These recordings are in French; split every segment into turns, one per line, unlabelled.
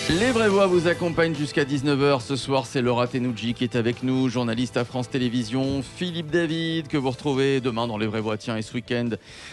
Les Vraies Voix vous accompagnent jusqu'à 19h. Ce soir, c'est Laura Tenouji qui est avec nous, journaliste à France Télévisions. Philippe David, que vous retrouvez demain dans Les Vraies Voix, tiens, et ce week-end,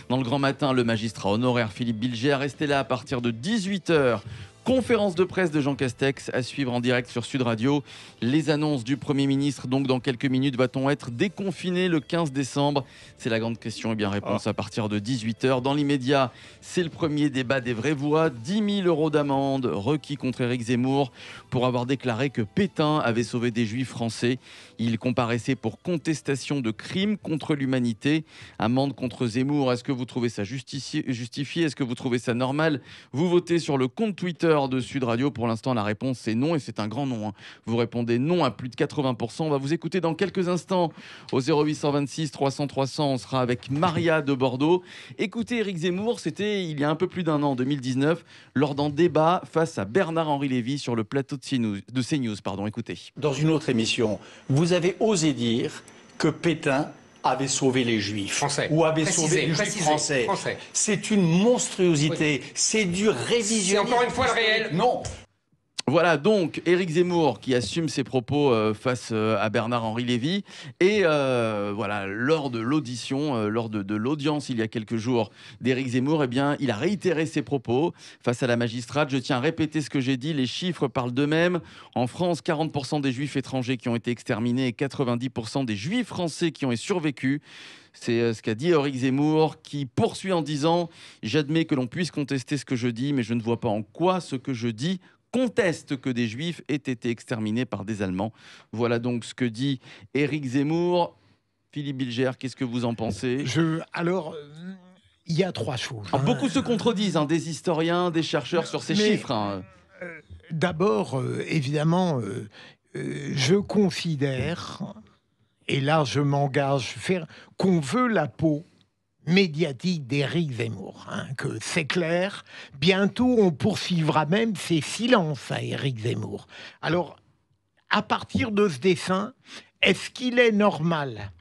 dans le grand matin, le magistrat honoraire Philippe Bilger. Restez là à partir de 18h. Conférence de presse de Jean Castex à suivre en direct sur Sud Radio. Les annonces du Premier ministre, donc dans quelques minutes, va-t-on être déconfiné le 15 décembre? C'est la grande question. Et bien, réponse à partir de 18h. Dans l'immédiat, c'est le premier débat des Vraies Voix. 10 000 € d'amende requis contre Éric Zemmour pour avoir déclaré que Pétain avait sauvé des Juifs français. Il comparaissait pour contestation de crimes contre l'humanité. Amende contre Zemmour, est-ce que vous trouvez ça justifié? Est-ce que vous trouvez ça normal? Vous votez sur le compte Twitter de Sud Radio. Pour l'instant, la réponse c'est non, et c'est un grand non. Vous répondez non à plus de 80%. On va vous écouter dans quelques instants au 0826 300 300. On sera avec Maria de Bordeaux. Écoutez, Éric Zemmour, c'était il y a un peu plus d'un an, en 2019, lors d'un débat face à Bernard-Henri Lévy sur le plateau de CNews. Écoutez.
Dans une autre émission, vous avez osé dire que Pétain avait sauvé les Juifs.
Français.
Ou avait sauvé les Juifs français. C'est une monstruosité. Oui. C'est du révisionnisme.
C'est encore une fois le réel.
Non.
Voilà donc Éric Zemmour qui assume ses propos face à Bernard-Henri Lévy. Et voilà, lors de l'audition, lors de l'audience il y a quelques jours d'Éric Zemmour, eh bien, il a réitéré ses propos face à la magistrate. Je tiens à répéter ce que j'ai dit, les chiffres parlent d'eux-mêmes. En France, 40% des Juifs étrangers qui ont été exterminés et 90% des Juifs français qui ont survécu. C'est ce qu'a dit Éric Zemmour, qui poursuit en disant « J'admets que l'on puisse contester ce que je dis, mais je ne vois pas en quoi ce que je dis conteste que des Juifs aient été exterminés par des Allemands. » Voilà donc ce que dit Éric Zemmour. Philippe Bilger, qu'est-ce que vous en pensez?
Il y a trois choses.
Beaucoup se contredisent, des historiens, des chercheurs sur ces chiffres.
D'abord, évidemment, je considère, et là je m'engage, qu'on veut la peau médiatique d'Éric Zemmour, que c'est clair. Bientôt, on poursuivra même ses silences à Éric Zemmour. Alors, à partir de ce dessin, est-ce qu'il est normal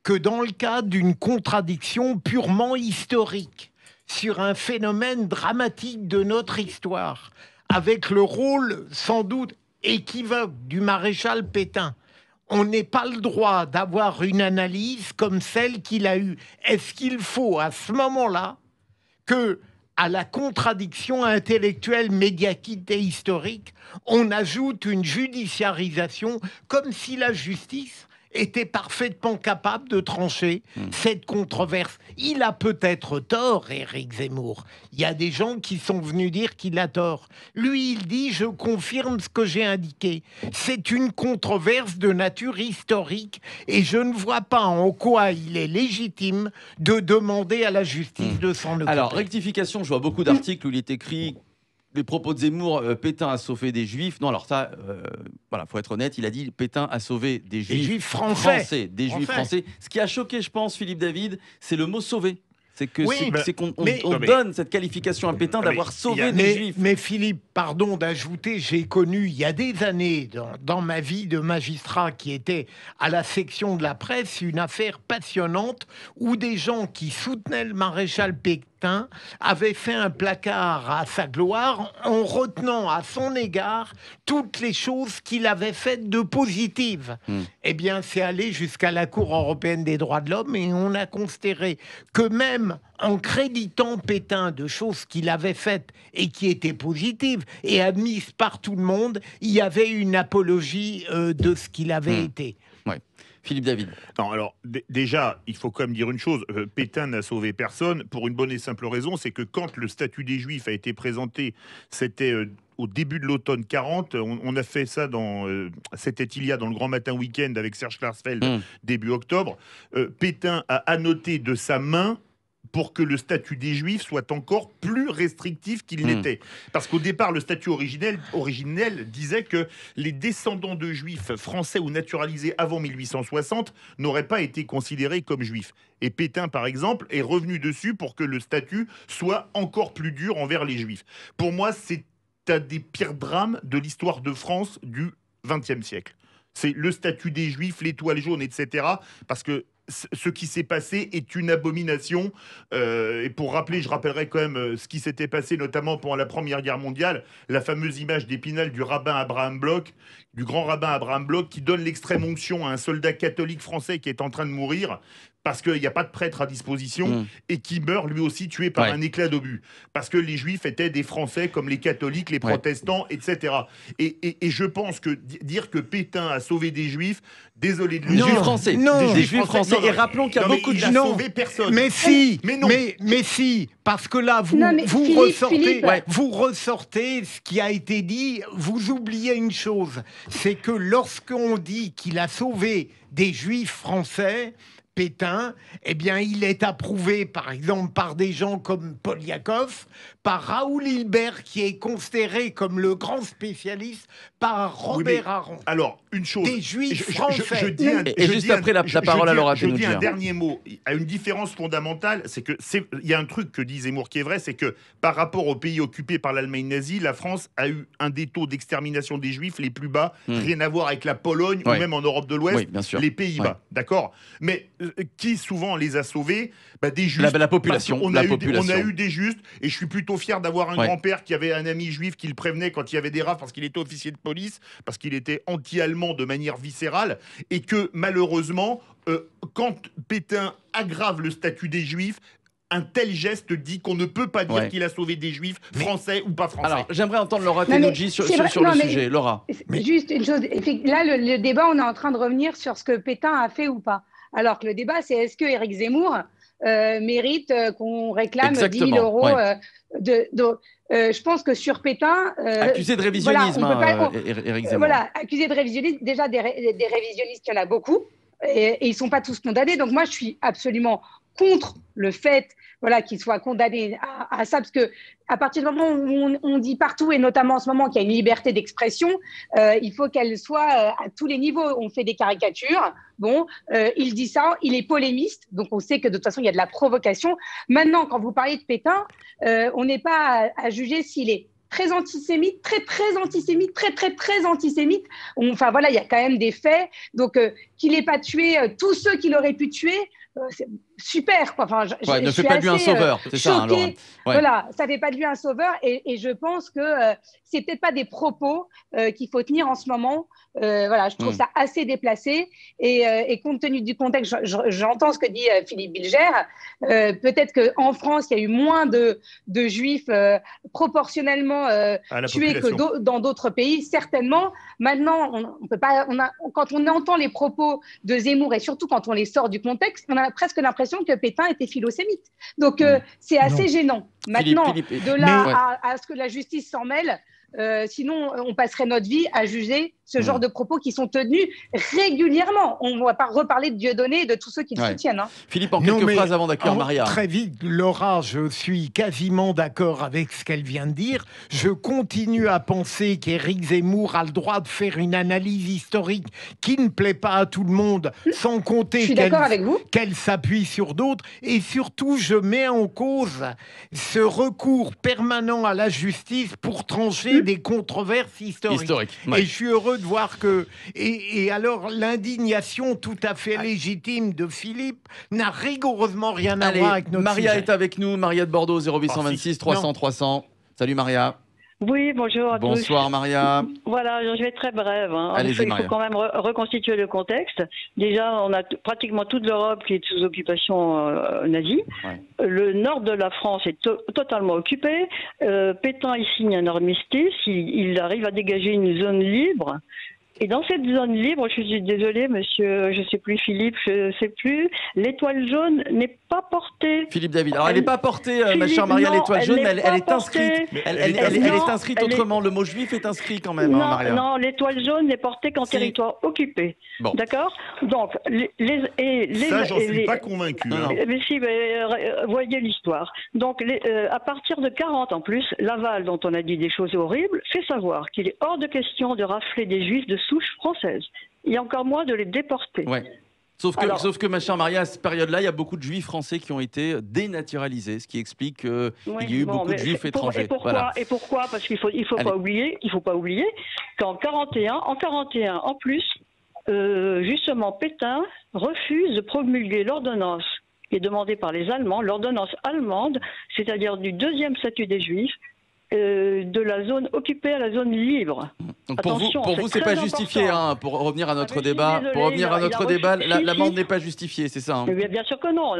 que dans le cadre d'une contradiction purement historique sur un phénomène dramatique de notre histoire, avec le rôle sans doute équivoque du maréchal Pétain, on n'ait pas le droit d'avoir une analyse comme celle qu'il a eue? Est-ce qu'il faut, à ce moment-là, que, à la contradiction intellectuelle, médiatique et historique, on ajoute une judiciarisation comme si la justice était parfaitement capable de trancher cette controverse? Il a peut-être tort, Éric Zemmour. Il y a des gens qui sont venus dire qu'il a tort. Lui, il dit « Je confirme ce que j'ai indiqué ». C'est une controverse de nature historique et je ne vois pas en quoi il est légitime de demander à la justice de s'en occuper.
Alors, rectification, je vois beaucoup d'articles où il est écrit... Les propos de Zemmour, Pétain a sauvé des Juifs. Non, alors ça, voilà, faut être honnête, il a dit Pétain a sauvé des Juifs français. Des Juifs français. Ce qui a choqué, je pense, Philippe David, c'est le mot sauver. C'est que on donne cette qualification à Pétain d'avoir sauvé des Juifs.
Mais Philippe, pardon d'ajouter, j'ai connu il y a des années dans ma vie de magistrat qui était à la section de la presse une affaire passionnante où des gens qui soutenaient le maréchal Pétain avaient fait un placard à sa gloire en retenant à son égard toutes les choses qu'il avait faites de positives. Eh bien, c'est allé jusqu'à la Cour européenne des droits de l'homme et on a considéré que même en créditant Pétain de choses qu'il avait faites et qui étaient positives et admises par tout le monde, il y avait une apologie de ce qu'il avait été.
Ouais. Philippe David.
Non, alors déjà, il faut quand même dire une chose. Pétain n'a sauvé personne pour une bonne et simple raison, c'est que quand le statut des Juifs a été présenté, c'était au début de l'automne 40. On a fait ça c'était il y a dans le Grand Matin Week-end avec Serge Klarsfeld début octobre. Pétain a annoté de sa main pour que le statut des Juifs soit encore plus restrictif qu'il n'était. Parce qu'au départ, le statut originel disait que les descendants de Juifs français ou naturalisés avant 1860 n'auraient pas été considérés comme Juifs. Et Pétain, par exemple, est revenu dessus pour que le statut soit encore plus dur envers les Juifs. Pour moi, c'est un des pires drames de l'histoire de France du XXe siècle. C'est le statut des Juifs, l'étoile jaune, etc. Parce que ce qui s'est passé est une abomination. Et pour rappeler, je rappellerai quand même ce qui s'était passé, notamment pendant la Première Guerre mondiale, la fameuse image d'Épinal du rabbin Abraham Bloch, du grand rabbin Abraham Bloch, qui donne l'extrême onction à un soldat catholique français qui est en train de mourir parce qu'il n'y a pas de prêtre à disposition et qui meurt lui aussi tué par un éclat d'obus. Parce que les Juifs étaient des Français comme les catholiques, les protestants, etc. Et je pense que dire que Pétain a sauvé des Juifs, désolé de le dire.
Juifs français. Des Juifs français. Et rappelons qu'il y a beaucoup de
gens. Il n'a sauvé personne.
Mais si,
mais non.
Mais si, parce que là, vous ressortez ce qui a été dit, vous oubliez une chose, c'est que lorsqu'on dit qu'il a sauvé des Juifs français, Pétain, eh bien, il est approuvé, par exemple, par des gens comme Poliakov, par Raoul Hilbert, qui est considéré comme le grand spécialiste, par Robert Aron.
Alors, une chose...
Des Juifs français.
Et juste après la parole à Laura Thénoudy.
Je dis un dernier mot. Il y a une différence fondamentale, c'est que il y a un truc que dit Zemmour qui est vrai, c'est que par rapport aux pays occupés par l'Allemagne nazie, la France a eu un des taux d'extermination des Juifs les plus bas, rien à voir avec la Pologne ou même en Europe de l'Ouest, les Pays-Bas. D'accord ? Mais qui souvent les a sauvés? Des justes.
La population.
On a eu des justes, et je suis plutôt fier d'avoir un grand-père qui avait un ami juif qui le prévenait quand il y avait des rafles parce qu'il était officier de police, parce qu'il était anti-allemand de manière viscérale, et que malheureusement, quand Pétain aggrave le statut des Juifs, un tel geste dit qu'on ne peut pas dire qu'il a sauvé des Juifs, français ou pas français.
Alors, j'aimerais entendre Laura Thénoudy sur le sujet. Laura.
Juste une chose. Là, le débat, on est en train de revenir sur ce que Pétain a fait ou pas. Alors que le débat, c'est est-ce que Éric Zemmour mérite qu'on réclame 10 000 euros je pense que sur Pétain...
accusé de révisionnisme, Éric Zemmour.
Voilà, accusé de révisionnisme. Déjà, des révisionnistes, il y en a beaucoup. Et ils ne sont pas tous condamnés. Donc moi, je suis absolument contre le fait qu'ils soient condamnés à ça, parce que à partir du moment où on dit partout, et notamment en ce moment qu'il y a une liberté d'expression, il faut qu'elle soit à tous les niveaux. On fait des caricatures, il dit ça, il est polémiste, donc on sait que de toute façon il y a de la provocation. Maintenant, quand vous parlez de Pétain, on n'est pas à juger s'il est très antisémite, très antisémite, très antisémite. Enfin voilà, il y a quand même des faits. Donc qu'il n'ait pas tué tous ceux qu'il aurait pu tuer, c'est super, quoi. Enfin,
ne fait pas de lui un sauveur, c'est ça, hein, Laurent.
Voilà, ça fait pas de lui un sauveur, et je pense que c'est peut-être pas des propos qu'il faut tenir en ce moment. Je trouve ça assez déplacé, et compte tenu du contexte, j'entends ce que dit Philippe Bilger. Peut-être qu'en France, il y a eu moins de Juifs proportionnellement tués que dans d'autres pays, certainement. Maintenant, on peut pas. Quand on entend les propos de Zemmour, et surtout quand on les sort du contexte, on a presque l'impression que Pétain était philosémite. Donc c'est assez gênant. Maintenant, de là à ce que la justice s'en mêle, sinon on passerait notre vie à juger ce genre de propos qui sont tenus régulièrement. On ne va pas reparler de Dieudonné et de tous ceux qui le soutiennent.
Philippe, en quelques phrases avant d'accueillir Maria.
Très vite, Laura, je suis quasiment d'accord avec ce qu'elle vient de dire. Je continue à penser qu'Éric Zemmour a le droit de faire une analyse historique qui ne plaît pas à tout le monde, sans compter qu'elle s'appuie sur d'autres. Et surtout, je mets en cause ce recours permanent à la justice pour trancher des controverses historiques. Et je suis heureux de voir que... Et alors, l'indignation tout à fait légitime de Philippe n'a rigoureusement rien à voir avec notre
Maria
sujet.
est avec nous, Maria de Bordeaux, 0826 300 300. Salut Maria.
Oui, bonjour à tous.
Bonsoir Maria.
Voilà, je vais être très brève.
Allez-y,
il faut quand même reconstituer le contexte. Déjà, on a pratiquement toute l'Europe qui est sous occupation nazie. Le nord de la France est totalement occupé. Pétain, il signe un armistice. Il arrive à dégager une zone libre. Et dans cette zone libre, je suis désolée, monsieur, je ne sais plus, Philippe, je ne sais plus, l'étoile jaune n'est pas portée.
Philippe David. Alors, elle n'est pas portée, ma chère Maria, l'étoile jaune, elle est inscrite. Elle est inscrite autrement. Le mot juif est inscrit quand même, Maria.
Non, l'étoile jaune n'est portée qu'en territoire occupé.
Bon.
D'accord ? Donc,
ça, j'en suis pas convaincu.
Mais si, voyez l'histoire. Donc, à partir de 40 en plus, Laval, dont on a dit des choses horribles, fait savoir qu'il est hors de question de rafler des juifs de souche française. Il y a encore moins de les déporter.
Ouais. Sauf que, ma chère Maria, à cette période-là, il y a beaucoup de juifs français qui ont été dénaturalisés, ce qui explique qu'il y a eu beaucoup de juifs étrangers.
Et pourquoi ? Parce qu'il faut pas oublier qu'en 41, en plus, justement, Pétain refuse de promulguer l'ordonnance qui est demandée par les Allemands, l'ordonnance allemande, c'est-à-dire du deuxième statut des Juifs, de la zone occupée à la zone libre.
Donc pour vous, c'est pas justifié, hein, pour revenir à notre débat.
Désolée,
pour revenir à notre débat, l'amende
si.
n'est pas justifiée, c'est ça, hein.
Bien sûr que non,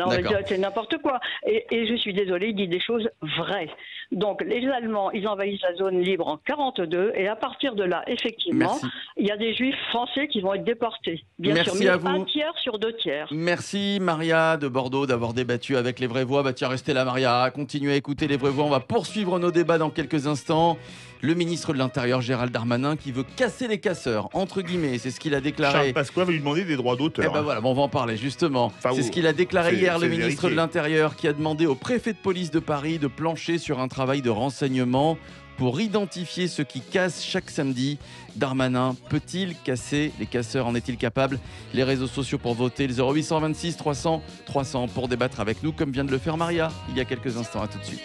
c'est n'importe quoi. Et je suis désolée, il dit des choses vraies. Donc les Allemands, ils envahissent la zone libre en 42, et à partir de là, effectivement, il y a des Juifs français qui vont être déportés. Bien sûr, mais un tiers sur 2 tiers.
Merci Maria de Bordeaux d'avoir débattu avec Les Vraies Voix. Bah tiens, restez là Maria, continuez à écouter Les Vraies Voix. On va poursuivre nos débats dans quelques instants. Le ministre de l'Intérieur Gérald Darmanin qui veut casser les casseurs, entre guillemets, c'est ce qu'il a déclaré.
Charles Pasqua va lui demander des droits d'auteur.
Eh ben voilà, on va en parler justement. C'est ce qu'il a déclaré hier, le ministre de l'Intérieur, qui a demandé au préfet de police de Paris de plancher sur un travail de renseignement pour identifier ceux qui cassent chaque samedi. Darmanin peut-il casser les casseurs? En est-il capable? Les réseaux sociaux pour voter, le 0826 300 300 pour débattre avec nous, comme vient de le faire Maria il y a quelques instants. À tout de suite.